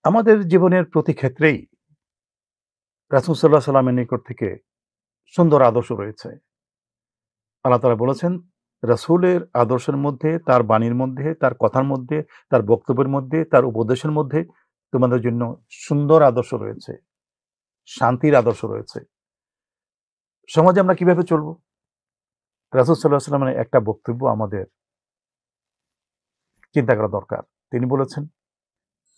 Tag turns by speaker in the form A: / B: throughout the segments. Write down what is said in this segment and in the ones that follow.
A: আমাদের জীবনের প্রতি ক্ষেত্রেই রাসূল সাল্লাল্লাহু আলাইহি সাল্লামের নিকট থেকে সুন্দর আদর্শ রয়েছে। আল্লাহ তাআলা বলেছেন, রাসূলের আদর্শের মধ্যে, তার বাণীর মধ্যে, তার কথার মধ্যে, তার বক্তব্যের মধ্যে, তার উপদেশের মধ্যে তোমাদের জন্য সুন্দর আদর্শ রয়েছে, শান্তির আদর্শ রয়েছে। সমাজে আমরা কিভাবে চলবো? রাসূল সাল্লাল্লাহু আলাইহি সাল্লামের একটা বক্তব্য আমাদের চিন্তা করা দরকার। তিনি বলেছেন,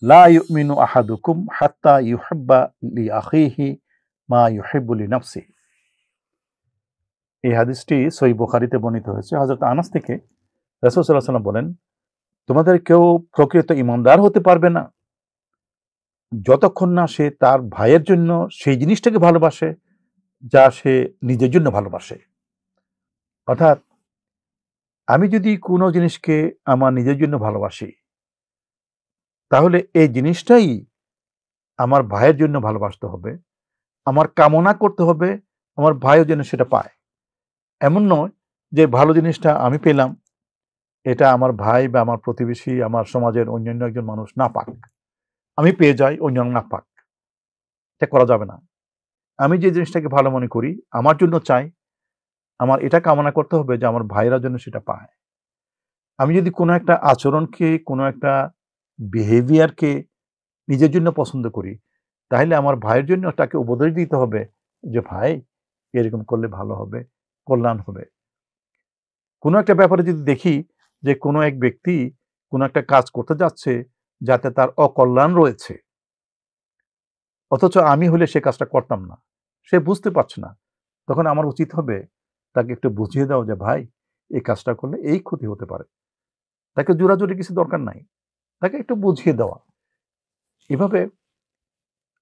A: লা ইউমিনু আহাদুকুম হাত্তা ইউহিব্বা লিআখিহি মা ইউহিব্বু লিনাফসিহি। এই হাদিসটি সহিহ বুখারীতে বর্ণিত হয়েছে। হযরত আনাস থেকে রাসূল সাল্লাল্লাহু আলাইহি সাল্লাম বলেন, তোমাদের কেউ প্রকৃত ঈমানদার হতে পারবে না যতক্ষণ না সে তার ভাইয়ের জন্য সেই জিনিসটাকে ভালোবাসে যা সে নিজের জন্য ভালোবাসে। অর্থাৎ আমি যদি কোনো জিনিসকে আমার নিজের জন্য ভালোবাসি, তাহলে এই জিনিসটাই আমার ভাইয়ের জন্য ভালোবাসতে হবে। আমার কামনা করতে হবে আমার ভাইও যেন সেটা পায়। এমন নয় যে ভালো জিনিসটা আমি পেলাম, এটা আমার ভাই বা আমার প্রতিবেশী, আমার সমাজের অন্যান্য একজন মানুষ না পাক। আমি পেয়ে যাই, অন্যরা না পাক। এটা করা যাবে না। আমি যে জিনিসটাকে ভালো মনে করি, আমার জন্য চাই, আমার এটা কামনা করতে হবে যে আমার ভাইয়েরা যেন সেটা পায়। আমি যদি কোনো একটা আচরণকে, কোনো একটা বিহেভিয়ারকে নিজের জন্য পছন্দ করি, তাহলে আমার ভাইয়ের জন্য তাকে উপদেশ দিতে হবে যে, "ভাই, এরকম করলে ভালো হবে, কল্যাণ হবে।" কোনো একটা ব্যাপারে যদি দেখি যে কোনো এক ব্যক্তি কোনো একটা কাজ করতে যাচ্ছে যাতে তার অকল্যাণ রয়েছে, অথচ আমি হলে সে কাজটা করতাম না। সে বুঝতে পারছে না। তখন আমার উচিত হবে তাকে একটু বুঝিয়ে দেওয়া যে, "ভাই, এই কাজটা করলে এই ক্ষতি হতে পারে।" তাকে জোরাজুরি কিছু দরকার নাই। তাকে একটু বুঝিয়ে দেওয়া। এভাবে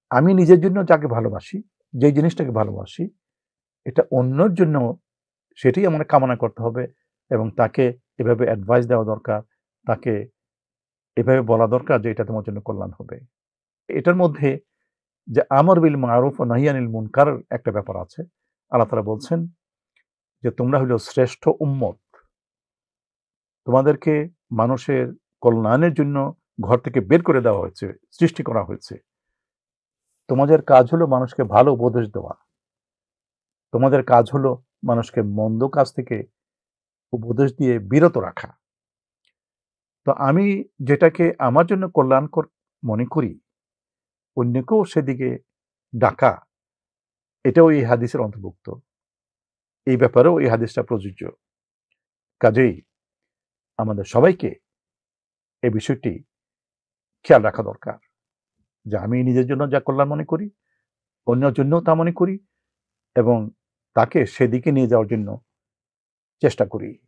A: আমি নিজের জন্য যাকে ভালোবাসি, যে জিনিসটাকে ভালোবাসি, এটা অন্যের জন্য সেটাই আমার কামনা করতে হবে এবং তাকে এভাবে অ্যাডভাইস দেওয়া দরকার। তাকে এভাবে বলা দরকার যে, "এটা তোমার জন্য কল্যাণ হবে।" এটার মধ্যে যে আমর বিল মারুফ ও নাহি আনিল মুনকার একটা ব্যাপার আছে। আল্লাহ তাআলা বলছেন যে, "তোমরা হইল শ্রেষ্ঠ উম্মত। তোমাদেরকে মানুষের কল্যাণের জন্য ঘর থেকে বের করে দেওয়া হয়েছে, সৃষ্টি করা হয়েছে। তোমাদের কাজ হলো মানুষকে ভালো উপদেশ দেওয়া। তোমাদের কাজ হলো মানুষকে মন্দ কাজ থেকে উপদেশ দিয়ে বিরত রাখা।" তো আমি যেটাকে আমার জন্য কল্যাণকর মনে করি, অন্যকেও সেদিকে ডাকা, এটাও এই হাদিসের অন্তর্ভুক্ত। এই ব্যাপারেও এই হাদিসটা প্রযোজ্য। কাজেই আমাদের সবাইকে এই বিষয়টি খেয়াল রাখা দরকার যে আমি নিজের জন্য যা কল্যাণ মনে করি, অন্যের জন্যও তা মনে করি এবং তাকে সেদিকে নিয়ে যাওয়ার জন্য চেষ্টা করি।